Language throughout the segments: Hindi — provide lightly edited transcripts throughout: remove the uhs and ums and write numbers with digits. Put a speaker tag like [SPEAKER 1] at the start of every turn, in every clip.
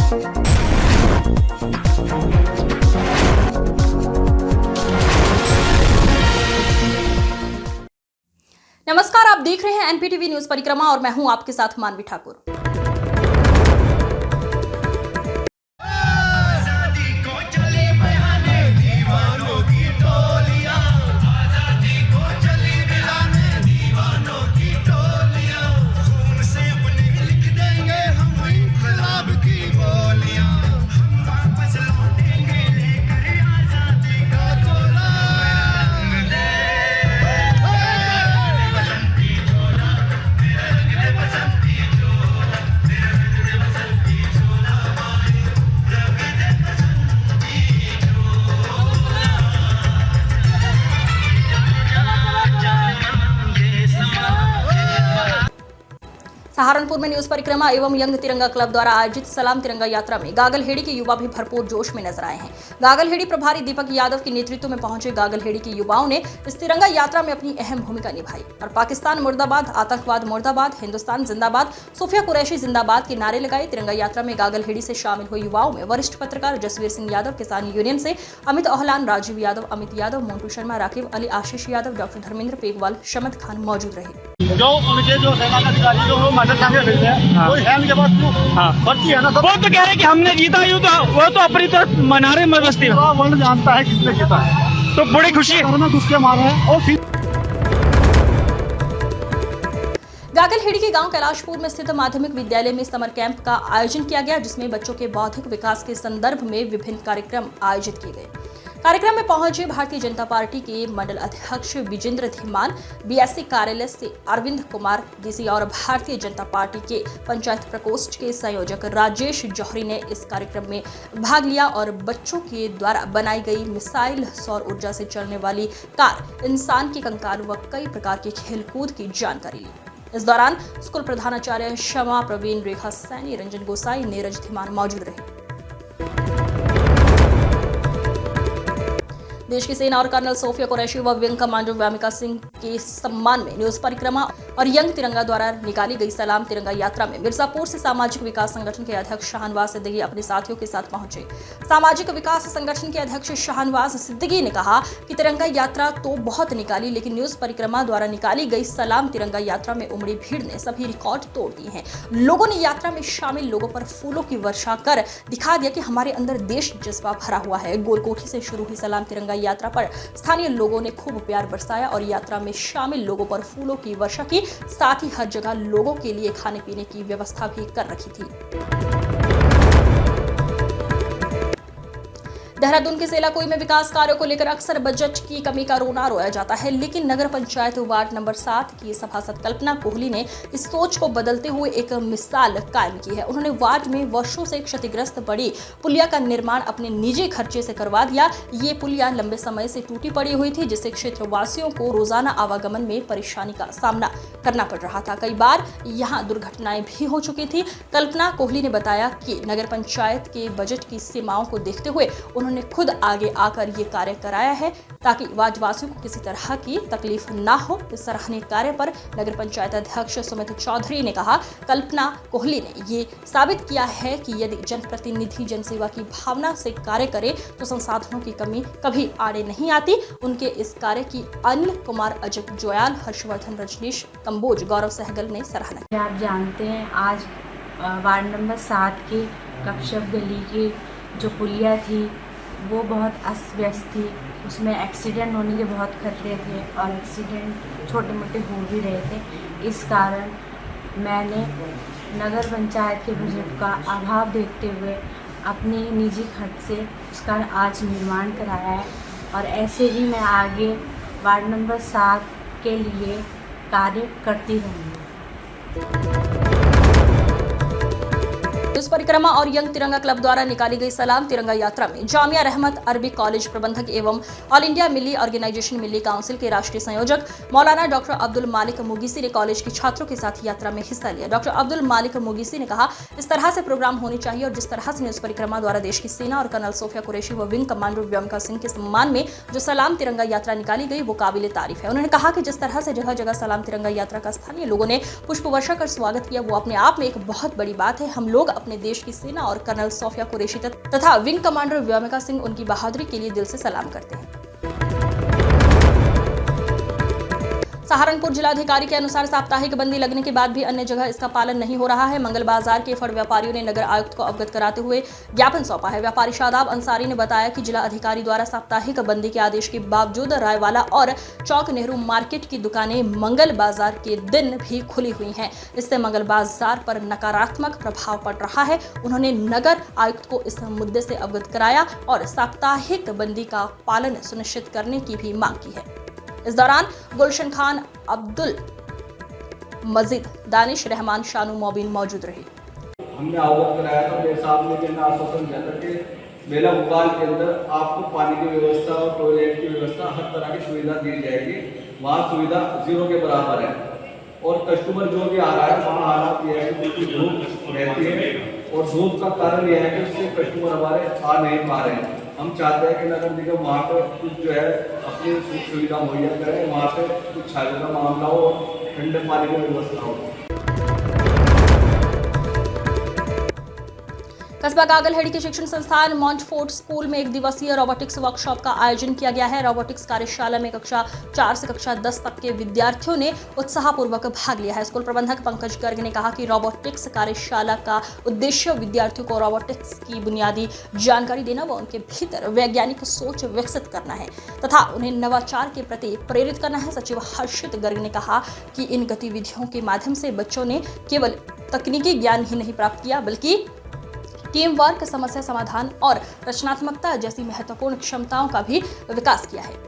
[SPEAKER 1] नमस्कार, आप देख रहे हैं एनपीटीवी न्यूज परिक्रमा और मैं हूं आपके साथ मानवी ठाकुर। सहारनपुर में न्यूज परिक्रमा एवं यंग तिरंगा क्लब द्वारा आयोजित सलाम तिरंगा यात्रा में गागलहेड़ी के युवा भी भरपूर जोश में नजर आए हैं। गागलहेड़ी प्रभारी दीपक यादव के नेतृत्व में पहुंचे गागलहेड़ी के युवाओं ने इस तिरंगा यात्रा में अपनी अहम भूमिका निभाई और पाकिस्तान मुर्दाबाद, आतंकवाद मुर्दाबाद, हिंदुस्तान जिंदाबाद, सूफिया कुरैशी जिंदाबाद के नारे लगाए। तिरंगा यात्रा में गागलहेड़ी से शामिल हुए युवाओं में वरिष्ठ पत्रकार जसवीर सिंह यादव, किसान यूनियन से अमित ओहलान, राजीव यादव, अमित यादव, मोन्टू शर्मा, राकिब अली, आशीष यादव, डॉक्टर धर्मेंद्र पेगवाल, शमद खान मौजूद रहे।
[SPEAKER 2] जो उनके जो सेना अधिकारी जो मदद करके भेजते हैं, कोई है उनके पास पर्ची है ना, वो तो कह रहे हैं कि हमने जीता यूं, तो वो तो अपनी तरफ मना रहे मस्ती में। वर्ल्ड जानता है किसने जीता है, तो बड़ी खुशी है, उसके मार रहे हैं। और
[SPEAKER 1] गागलहेड़ी के गांव कैलाशपुर में स्थित माध्यमिक विद्यालय में समर कैंप का आयोजन किया गया, जिसमें बच्चों के बौद्धिक विकास के संदर्भ में विभिन्न कार्यक्रम आयोजित किए गए। कार्यक्रम में पहुंचे भारतीय जनता पार्टी के मंडल अध्यक्ष विजेंद्र धीमान, बीएससी कार्यालय से अरविंद कुमार डीसी और भारतीय जनता पार्टी के पंचायत प्रकोष्ठ के संयोजक राजेश जौहरी ने इस कार्यक्रम में भाग लिया और बच्चों के द्वारा बनाई गई मिसाइल, सौर ऊर्जा से चलने वाली कार, इंसान के कंकाल व कई प्रकार के खेलकूद की जानकारी ली। इस दौरान स्कूल प्रधानाचार्य शमा प्रवीण, रेखा सैनी, रंजन गोसाई, नीरज धीमान मौजूद रहे। देश की सेना और कर्नल सोफिया कुरैशी व विंग कमांडर व्यामिका सिंह के सम्मान में न्यूज परिक्रमा और यंग तिरंगा द्वारा निकाली गई सलाम तिरंगा यात्रा में मिर्जापुर से सामाजिक विकास संगठन के अध्यक्ष शाहनवाज सिद्दीकी अपने साथियों के साथ पहुंचे। सामाजिक विकास संगठन के अध्यक्ष शाहनवाज सिद्दीकी ने कहा कि तिरंगा यात्रा तो बहुत निकाली, लेकिन न्यूज परिक्रमा द्वारा निकाली गई सलाम तिरंगा यात्रा में उमड़ी भीड़ ने सभी रिकॉर्ड तोड़ दिए हैं। लोगों ने यात्रा में शामिल लोगों पर फूलों की वर्षा कर दिखा दिया कि हमारे अंदर देश जज्बा भरा हुआ है। गोलकोठी से शुरू हुई सलाम तिरंगा यात्रा पर स्थानीय लोगों ने खूब प्यार बरसाया और यात्रा में शामिल लोगों पर फूलों की वर्षा की, साथ ही हर जगह लोगों के लिए खाने पीने की व्यवस्था भी कर रखी थी। देहरादून के सेलाकुई में विकास कार्यों को लेकर अक्सर बजट की कमी का रोना रोया जाता है, लेकिन नगर पंचायत वार्ड नंबर 7 की सभासद कल्पना कोहली ने इस सोच को बदलते हुए एक मिसाल कायम की है। उन्होंने वार्ड में वर्षों से क्षतिग्रस्त बड़ी पुलिया का निर्माण अपने निजी खर्चे से करवा दिया। ये पुलिया लंबे समय से टूटी पड़ी हुई थी, जिससे क्षेत्रवासियों को रोजाना आवागमन में परेशानी का सामना करना पड़ रहा था। कई बार यहाँ दुर्घटनाएं भी हो चुकी थी। कल्पना कोहली ने बताया कि नगर पंचायत के बजट की सीमाओं को देखते हुए उन्होंने खुद आगे आकर ये कार्य कराया है, ताकि वार्डवासियों को किसी तरह की तकलीफ ना हो। इस सराहनीय कार्य पर नगर पंचायत अध्यक्ष सुमित चौधरी ने कहा, कल्पना कोहली ने ये साबित किया है कि यदि जनप्रतिनिधि जनसेवा की भावना से कार्य करे तो संसाधनों की कमी कभी आड़े नहीं आती। उनके इस कार्य की अनिल कुमार, अजय जोयाल, हर्षवर्धन, रजनीश कंबोज, गौरव सहगल ने सराहना की।
[SPEAKER 3] आप जानते हैं, आज वार्ड नंबर 7 के कपशप गली की जो पुलिया थी वो बहुत अस्त व्यस्त थी। उसमें एक्सीडेंट होने के बहुत खतरे थे और एक्सीडेंट छोटे मोटे हो भी रहे थे। इस कारण मैंने नगर पंचायत के बजट का अभाव देखते हुए अपनी निजी खर्च से उसका आज निर्माण कराया है और ऐसे ही मैं आगे वार्ड नंबर 7 के लिए कार्य करती रहूँगी।
[SPEAKER 1] इस परिक्रमा और यंग तिरंगा क्लब द्वारा निकाली गई सलाम तिरंगा यात्रा में जामिया रहमत अरबिक कॉलेज प्रबंधक एवं ऑल इंडिया मिली ऑर्गेनाइजेशन मिली काउंसिल के राष्ट्रीय संयोजक मौलाना डॉक्टर अब्दुल मालिक मुगीसी ने कॉलेज के छात्रों के साथ यात्रा में हिस्सा लिया। डॉक्टर अब्दुल मालिक मुगीसी ने कहा, इस तरह से प्रोग्राम होने चाहिए और जिस तरह से न्यूज परिक्रमा द्वारा देश की सेना और कर्नल सोफिया कुरैशी व विंग कमांडर व्यामिका सिंह के सम्मान में जो सलाम तिरंगा यात्रा निकाली गई वो काबिले तारीफ है। उन्होंने कहा कि जिस तरह से जगह जगह सलाम तिरंगा यात्रा का स्थानीय लोगों ने पुष्प वर्षा कर स्वागत किया वो अपने आप में एक बहुत बड़ी बात है। हम लोग अपने अपने देश की सेना और कर्नल सोफिया कुरैशी तथा विंग कमांडर व्योमिका सिंह उनकी बहादुरी के लिए दिल से सलाम करते हैं। सहारनपुर जिलाधिकारी के अनुसार साप्ताहिक बंदी लगने के बाद भी अन्य जगह इसका पालन नहीं हो रहा है। मंगल बाजार के फल व्यापारियों ने नगर आयुक्त को अवगत कराते हुए ज्ञापन सौंपा है। व्यापारी शादाब अंसारी ने बताया कि जिला अधिकारी द्वारा साप्ताहिक बंदी के आदेश के बावजूद रायवाला और चौक नेहरू मार्केट की दुकानें मंगल बाजार के दिन भी खुली हुई हैं। इससे मंगल बाजार पर नकारात्मक प्रभाव पड़ रहा है। उन्होंने नगर आयुक्त को इस मुद्दे से अवगत कराया और साप्ताहिक बंदी का पालन सुनिश्चित करने की भी मांग की है। इस दौरान गुलशन खान, अब्दुल मजीद, दानिश रहमान, शानू मोबिन मौजूद रहे।
[SPEAKER 4] हमने अवगत कराया था, मेरे साहब ने कहना आश्वासन दिया था कि मेला उकाल के अंदर आपको पानी की व्यवस्था और टॉयलेट की व्यवस्था हर तरह की सुविधा दी जाएगी। वहाँ सुविधा 0 के बराबर है और कस्टमर जो भी आ रहा है वहाँ हालात यह है कि बिल्कुल धूप रहती है और धूप का कारण यह है कि उससे कस्टमर हमारे आ नहीं पा रहे हैं। हम चाहते हैं कि नगर निगम वहाँ पर कुछ जो है अपनी सुविधा मुहैया करें, वहाँ पे कुछ छायों का मामला हो और ठंडे पानी की व्यवस्था हो।
[SPEAKER 1] कस्बा गागलहेड़ी के शिक्षण संस्थान मॉन्टफोर्ट स्कूल में एक दिवसीय रोबोटिक्स वर्कशॉप का आयोजन किया गया है। रोबोटिक्स कार्यशाला में कक्षा 4 से कक्षा 10 तक के विद्यार्थियों ने उत्साहपूर्वक भाग लिया है। स्कूल प्रबंधक पंकज गर्ग ने कहा कि रोबोटिक्स कार्यशाला का उद्देश्य विद्यार्थियों को रोबोटिक्स की बुनियादी जानकारी देना व उनके भीतर वैज्ञानिक सोच विकसित करना है तथा उन्हें नवाचार के प्रति प्रेरित करना है। सचिव हर्षित गर्ग ने कहा कि इन गतिविधियों के माध्यम से बच्चों ने केवल तकनीकी ज्ञान ही नहीं प्राप्त किया बल्कि टीम वर्क, समस्या समाधान और रचनात्मकता जैसी महत्वपूर्ण क्षमताओं का भी विकास किया है।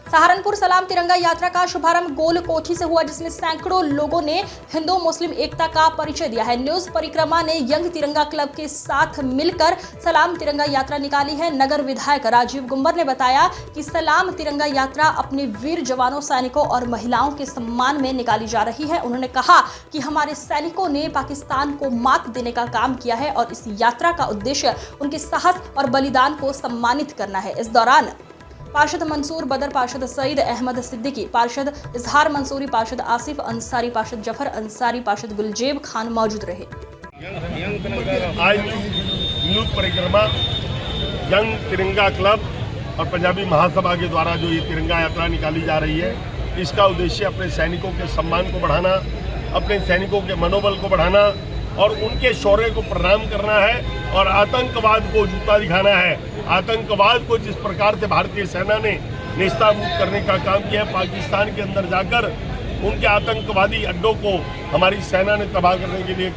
[SPEAKER 1] सहारनपुर सलाम तिरंगा यात्रा का शुभारंभ गोल कोठी से हुआ, जिसमें सैकड़ों लोगों ने हिंदू मुस्लिम एकता का परिचय दिया है। न्यूज परिक्रमा ने यंग तिरंगा क्लब के साथ मिलकर सलाम तिरंगा यात्रा निकाली है। नगर विधायक राजीव गुंबर ने बताया कि सलाम तिरंगा यात्रा अपने वीर जवानों, सैनिकों और महिलाओं के सम्मान में निकाली जा रही है। उन्होंने कहा कि हमारे सैनिकों ने पाकिस्तान को मात देने का काम किया है और इस यात्रा का उद्देश्य उनके साहस और बलिदान को सम्मानित करना है। इस दौरान पार्षद मंसूर बदर, पार्षद सईद अहमद सिद्दीकी, पार्षद इजहार मंसूरी, पार्षद आसिफ अंसारी, पार्षद जफर अंसारी, पार्षद गुलजेब खान मौजूद रहे।
[SPEAKER 5] आज न्यूज परिक्रमा यंग तिरंगा क्लब और पंजाबी महासभा के द्वारा जो ये तिरंगा यात्रा निकाली जा रही है, इसका उद्देश्य अपने सैनिकों के सम्मान को बढ़ाना, अपने सैनिकों के मनोबल को बढ़ाना और उनके शौर्य को प्रणाम करना है और आतंकवाद को जूता दिखाना है। आतंकवाद को जिस प्रकार से भारतीय सेना ने नेस्ताभूत करने का काम किया है, पाकिस्तान के अंदर जाकर उनके आतंकवादी अड्डों को हमारी सेना ने तबाह करने के लिए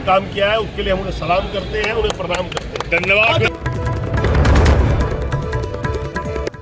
[SPEAKER 5] काम किया है, उसके लिए हम उन्हें सलाम करते हैं, उन्हें प्रणाम करते हैं। धन्यवाद।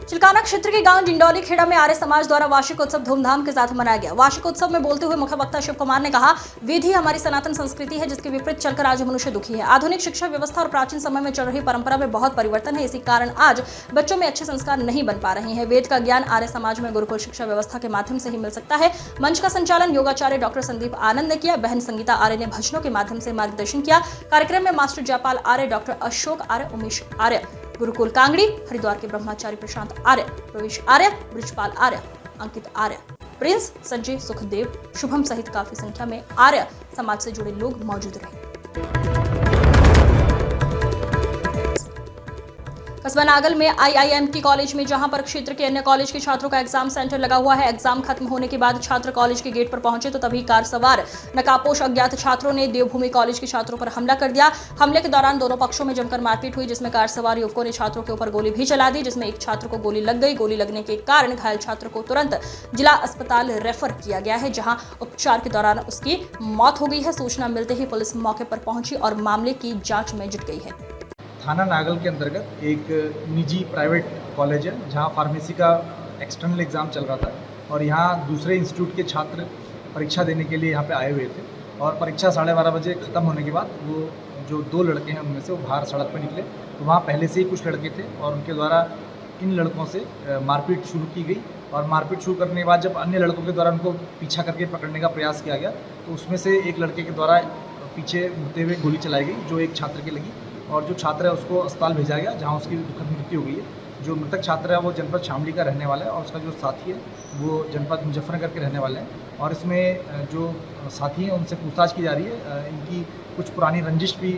[SPEAKER 1] चिलकाना क्षेत्र के गांव डिंडौली खेड़ा में आर्य समाज द्वारा वार्षिक उत्सव धूमधाम के साथ मनाया गया। वार्षिक उत्सव में बोलते हुए मुख्य वक्ता शिव कुमार ने कहा, विधि हमारी सनातन संस्कृति है जिसके विपरीत चलकर आज मनुष्य दुखी है। आधुनिक शिक्षा व्यवस्था और प्राचीन समय में चल रही परंपरा में बहुत परिवर्तन है। इसी कारण आज बच्चों में अच्छे संस्कार नहीं बन पा रहे हैं। वेद का ज्ञान आर्य समाज में गुरुकुल शिक्षा व्यवस्था के माध्यम से ही मिल सकता है। मंच का संचालन योगाचार्य डॉक्टर संदीप आनंद ने किया। बहन संगीता आर्य ने भजनों के माध्यम से मार्गदर्शन किया। कार्यक्रम में मास्टर जयपाल आर्य, डॉक्टर अशोक आर्य, उमेश आर्य, गुरुकुल कांगड़ी, हरिद्वार के ब्रह्मचारी प्रशांत आर्य, प्रवेश आर्य, ब्रिजपाल आर्य, अंकित आर्य, प्रिंस, संजय, सुखदेव, शुभम सहित काफी संख्या में आर्य समाज से जुड़े लोग मौजूद रहे। कस्बा नागल में IIMT कॉलेज में, जहां पर क्षेत्र के अन्य कॉलेज के छात्रों का एग्जाम सेंटर लगा हुआ है। एग्जाम खत्म होने के बाद छात्र कॉलेज के गेट पर पहुंचे तो तभी कार सवार नकाबपोश अज्ञात छात्रों ने देवभूमि कॉलेज के छात्रों पर हमला कर दिया। हमले के दौरान दोनों पक्षों में जमकर मारपीट हुई, जिसमें कार सवार युवकों ने छात्रों के ऊपर गोली भी चला दी, जिसमें एक छात्र को गोली लग गई। गोली लगने के कारण घायल छात्र को तुरंत जिला अस्पताल रेफर किया गया है, जहां उपचार के दौरान उसकी मौत हो गई है। सूचना मिलते ही पुलिस मौके पर पहुंची और मामले की जांच में जुट गई है।
[SPEAKER 6] थाना नागल के अंतर्गत एक निजी प्राइवेट कॉलेज है जहां फार्मेसी का एक्सटर्नल एग्ज़ाम चल रहा था और यहाँ दूसरे इंस्टीट्यूट के छात्र परीक्षा देने के लिए यहाँ पे आए हुए थे और परीक्षा 12:30 बजे ख़त्म होने के बाद वो जो 2 लड़के हैं उनमें से वो बाहर सड़क पर निकले तो वहाँ पहले से ही कुछ लड़के थे और उनके द्वारा इन लड़कों से मारपीट शुरू की गई और मारपीट शुरू करने के बाद जब अन्य लड़कों के द्वारा उनको पीछा करके पकड़ने का प्रयास किया गया तो उसमें से एक लड़के के द्वारा पीछे मुड़ते हुए गोली चलाई गई जो एक छात्र की लगी और जो छात्र है उसको अस्पताल भेजा गया जहां उसकी दुखद मृत्यु हो गई है। जो मृतक छात्र है वो जनपद शामली का रहने वाला है और उसका जो साथी है वो जनपद मुजफ्फरनगर के रहने वाले हैं। और इसमें जो साथी हैं उनसे पूछताछ की जा रही है। इनकी कुछ पुरानी रंजिश भी।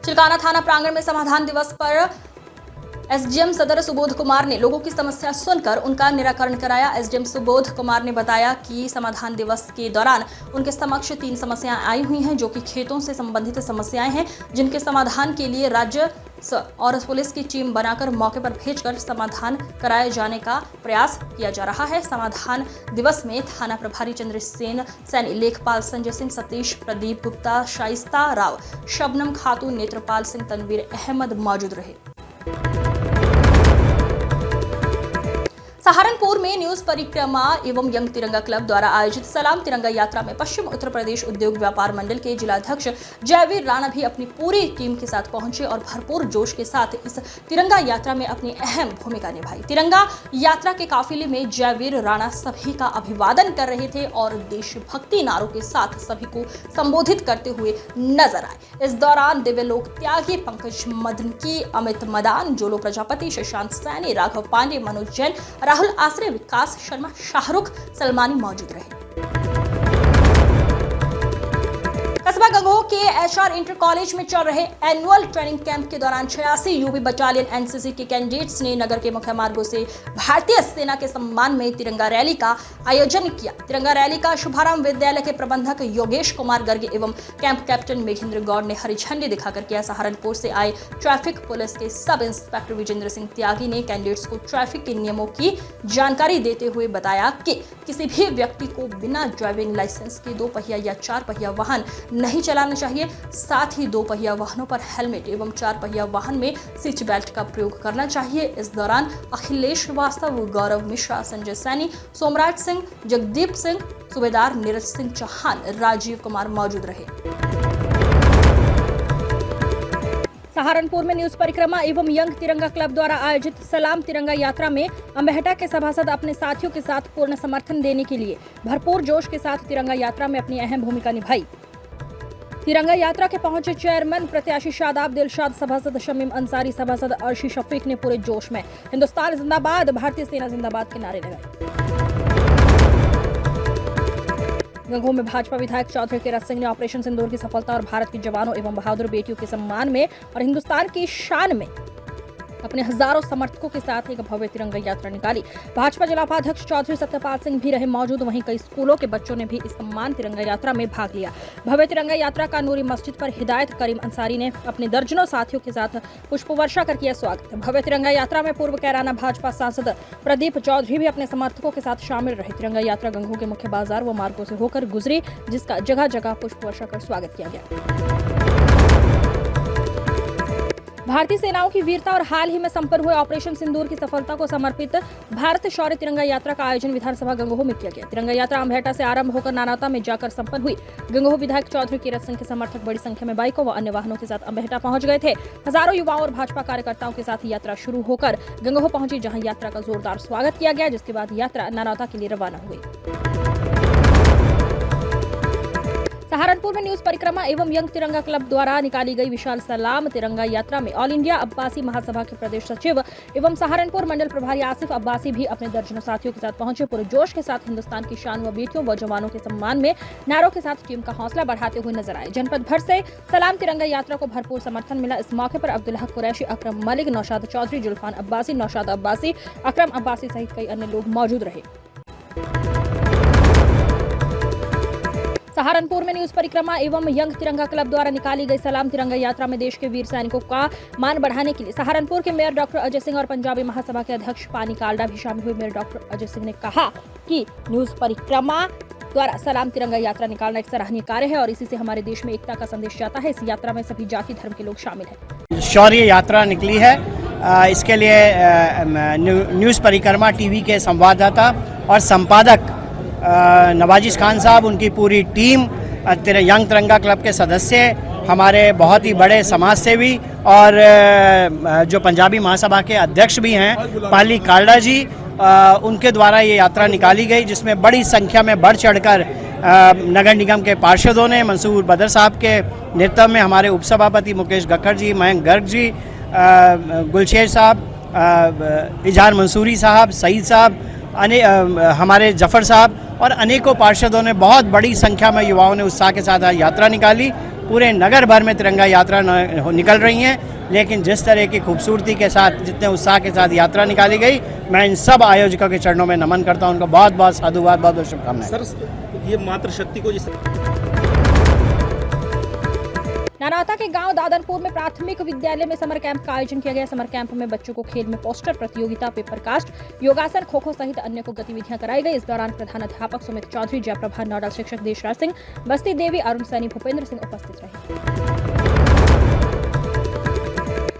[SPEAKER 1] चिलकाना थाना प्रांगण में समाधान दिवस पर एसडीएम सदर सुबोध कुमार ने लोगों की समस्या सुनकर उनका निराकरण कराया। एसडीएम सुबोध कुमार ने बताया कि समाधान दिवस के दौरान उनके समक्ष 3 समस्याएं आई हुई हैं, जो कि खेतों से संबंधित समस्याएं हैं, जिनके समाधान के लिए राज्य और पुलिस की टीम बनाकर मौके पर भेजकर समाधान कराए जाने का प्रयास किया जा रहा है। समाधान दिवस में थाना प्रभारी चंद्रसेन सैनी, लेखपाल संजय सिंह, सतीश, प्रदीप गुप्ता, शाइस्ता राव, शबनम खातून, नेत्रपाल सिंह, तनवीर अहमद मौजूद रहे। सहारनपुर में न्यूज परिक्रमा एवं यंग तिरंगा क्लब द्वारा आयोजित सलाम तिरंगा यात्रा में पश्चिम उत्तर प्रदेश उद्योग व्यापार मंडल के जिलाध्यक्ष जयवीर राणा भी अपनी पूरी टीम के साथ पहुंचे और भरपूर जोश के साथ इस तिरंगा यात्रा में अपनी अहम भूमिका निभाई। तिरंगा यात्रा के काफिले में जयवीर राणा सभी का अभिवादन कर रहे थे और देशभक्ति नारों के साथ सभी को संबोधित करते हुए नजर आए। इस दौरान दिव्यलोक त्यागी, पंकज मदनकी, अमित मदान, जोलो प्रजापति, शशांक सैनी, राघव पांडे, मनोज जैन, राहुल आसरे, विकास शर्मा, शाहरुख सलमानी मौजूद रहे। कस्बा गंगोह के एचआर इंटर कॉलेज में चल रहे एनुअल ट्रेनिंग कैंप के दौरान 86 यूपी बटालियन एनसीसी के कैंडिडेट्स ने नगर के मुख्य मार्गों से भारतीय सेना के सम्मान में तिरंगा रैली का आयोजन किया। तिरंगा रैली का शुभारंभ विद्यालय के प्रबंधक योगेश कुमार गर्ग एवं कैंप कैप्टन मेघेंद्र गौड़ ने हरी झंडी दिखाकर किया। सहारनपुर से आए ट्रैफिक पुलिस के सब इंस्पेक्टर विजेंद्र सिंह त्यागी ने कैंडिडेट्स को ट्रैफिक के नियमों की जानकारी देते हुए बताया कि किसी भी व्यक्ति को बिना ड्राइविंग लाइसेंस के 2 पहिया या 4 पहिया वाहन नहीं चलाना चाहिए। साथ ही 2 पहिया वाहनों पर हेलमेट एवं 4 पहिया वाहन में सीट बेल्ट का प्रयोग करना चाहिए। इस दौरान अखिलेश श्रीवास्तव, गौरव मिश्रा, संजय सैनी, सोमराज सिंह, जगदीप सिंह, सूबेदार नीरज सिंह चौहान, राजीव कुमार मौजूद रहे। सहारनपुर में न्यूज परिक्रमा एवं यंग तिरंगा क्लब द्वारा आयोजित सलाम तिरंगा यात्रा में अम्बेहटा के सभासद अपने साथियों के साथ पूर्ण समर्थन देने के लिए भरपूर जोश के साथ तिरंगा यात्रा में अपनी अहम भूमिका निभाई। तिरंगा यात्रा के पहुंचे चेयरमैन प्रत्याशी शादाब दिलशाद, सभासद शमीम अंसारी, सभासद अर्शी शफीक ने पूरे जोश में हिंदुस्तान जिंदाबाद, भारतीय सेना जिंदाबाद के नारे लगाए। गंगोह में भाजपा विधायक चौधरी किरत सिंह ने ऑपरेशन सिंदूर की सफलता और भारत के जवानों एवं बहादुर बेटियों के सम्मान में और हिंदुस्तान की शान में अपने हजारों समर्थकों के साथ एक भव्य तिरंगा यात्रा निकाली। भाजपा जिला उपाध्यक्ष चौधरी सत्यपाल सिंह भी रहे मौजूद। वहीं कई स्कूलों के बच्चों ने भी इस सम्मान तिरंगा यात्रा में भाग लिया। भव्य तिरंगा यात्रा का नूरी मस्जिद पर हिदायत करीम अंसारी ने अपने दर्जनों साथियों के साथ पुष्प वर्षा कर किया स्वागत। भव्य तिरंगा यात्रा में पूर्व कैराना भाजपा सांसद प्रदीप चौधरी भी अपने समर्थकों के साथ शामिल रहे। तिरंगा यात्रा गंगोह के मुख्य बाजार व मार्गों से होकर गुजरी, जिसका जगह जगह पुष्प वर्षा कर स्वागत किया गया। भारतीय सेनाओं की वीरता और हाल ही में संपन्न हुए ऑपरेशन सिंदूर की सफलता को समर्पित भारत शौर्य तिरंगा यात्रा का आयोजन विधानसभा गंगोह में किया गया। तिरंगा यात्रा अम्बेहटा से आरंभ होकर नानाता में जाकर संपन्न हुई। गंगोह विधायक चौधरी किरत सिंह के समर्थक बड़ी संख्या में बाइकों व अन्य वाहनों के साथ अम्बेहटा पहुंच गए थे। हजारों युवाओं और भाजपा कार्यकर्ताओं के साथ यात्रा शुरू होकर गंगोह पहुंची, जहां यात्रा का जोरदार स्वागत किया गया, जिसके बाद यात्रा नानाता के लिए रवाना हुई। सहारनपुर में न्यूज परिक्रमा एवं यंग तिरंगा क्लब द्वारा निकाली गई विशाल सलाम तिरंगा यात्रा में ऑल इंडिया अब्बासी महासभा के प्रदेश सचिव एवं सहारनपुर मंडल प्रभारी आसिफ अब्बासी भी अपने दर्जनों साथियों के साथ पहुंचे। पूरे जोश के साथ हिंदुस्तान की शान व बेटियों व जवानों के सम्मान में नारों के साथ टीम का हौसला बढ़ाते हुए नजर आए। जनपद भर से सलाम तिरंगा यात्रा को भरपूर समर्थन मिला। इस मौके पर अब्दुल्लाह कुरैशी, अकरम मलिक, नौशाद चौधरी, जुल्फान अब्बासी, नौशाद अब्बासी, अकरम अब्बासी सहित कई अन्य लोग मौजूद रहे। सहारनपुर में न्यूज परिक्रमा एवं यंग तिरंगा क्लब द्वारा निकाली गई सलाम तिरंगा यात्रा में देश के वीर सैनिकों का मान बढ़ाने के लिए सहारनपुर के मेयर डॉक्टर अजय सिंह और पंजाबी महासभा के अध्यक्ष पानी काल्डा भी शामिल हुए। मेयर डॉक्टर अजय सिंह ने कहा कि न्यूज परिक्रमा द्वारा सलाम तिरंगा यात्रा निकालना एक सराहनीय कार्य है और इसी से हमारे देश में एकता का संदेश जाता है। इस यात्रा में सभी जाति धर्म के लोग शामिल हैं।
[SPEAKER 7] शौर्य यात्रा निकली है, इसके लिए न्यूज परिक्रमा टीवी के संवाददाता और संपादक नवाजिश खान साहब, उनकी पूरी टीम, यंग तिरंगा क्लब के सदस्य, हमारे बहुत ही बड़े समाज सेवी और जो पंजाबी महासभा के अध्यक्ष भी हैं पाली काल्डा जी, उनके द्वारा ये यात्रा निकाली गई, जिसमें बड़ी संख्या में बढ़ चढ़कर नगर निगम के पार्षदों ने, मंसूर बदर साहब के नेतृत्व में हमारे उपसभापति मुकेश गक्खड़ जी, मयंक गर्ग जी, गुलशेर साहब, इजहार मंसूरी साहब, सईद साहब, हमारे जफ़र साहब और अनेकों पार्षदों ने बहुत बड़ी संख्या में युवाओं ने उत्साह के साथ आज यात्रा निकाली। पूरे नगर भर में तिरंगा यात्रा निकल रही हैं, लेकिन जिस तरह की खूबसूरती के साथ, जितने उत्साह के साथ यात्रा निकाली गई, मैं इन सब आयोजकों के चरणों में नमन करता हूं। उनको बहुत बहुत साधुवाद, बहुत बहुत शुभकामनाएं।
[SPEAKER 2] सर, ये मातृशक्ति को जिस
[SPEAKER 1] नानावता के गांव दादनपुर में प्राथमिक विद्यालय में समर कैंप का आयोजन किया गया। समर कैंप में बच्चों को खेल में पोस्टर प्रतियोगिता, पेपर कास्ट, योगासन, खो खो सहित अन्य को गतिविधियां कराई गई। इस दौरान प्रधान अध्यापक सुमित चौधरी, जयप्रभा, नोडल शिक्षक देशराज सिंह, बस्ती देवी, अरुण सैनी, भूपेंद्र सिंह उपस्थित रहे।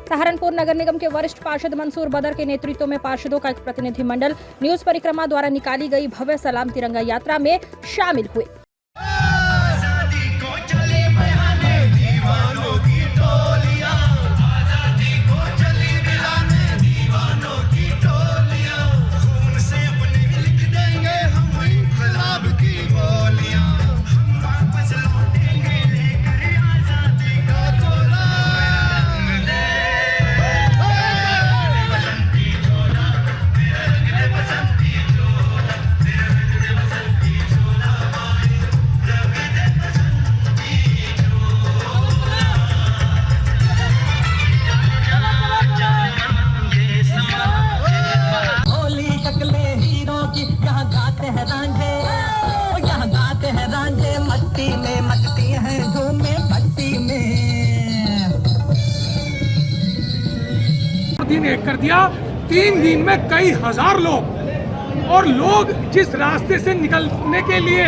[SPEAKER 1] सहारनपुर नगर निगम के वरिष्ठ पार्षद मंसूर बदर के नेतृत्व में पार्षदों का एक प्रतिनिधिमंडल न्यूज परिक्रमा द्वारा निकाली गई भव्य सलाम तिरंगा यात्रा में शामिल हुए।
[SPEAKER 8] दिन एक कर दिया। 3 दिन में कई हजार लोग, और लोग जिस रास्ते से निकलने के लिए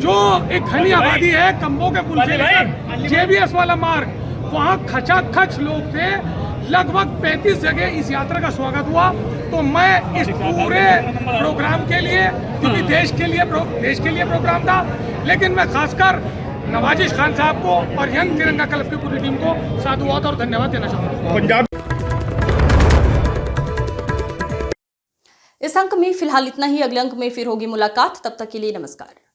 [SPEAKER 8] जो एक घनी आबादी है, कंबो के पुल से लेकर JBS वाला मार्ग, वहाँ खचाखच लोग थे। लगभग 35 जगह इस यात्रा का स्वागत हुआ। तो मैं इस पूरे प्रोग्राम के लिए, क्योंकि देश के लिए प्रोग्राम था, लेकिन मैं खासकर नवाजिश खान साहब को और यंग तिरंगा क्लब की पूरी टीम को साधुवाद और धन्यवाद देना चाहूँगा।
[SPEAKER 1] इस अंक में फिलहाल इतना ही। अगले अंक में फिर होगी मुलाकात। तब तक के लिए नमस्कार।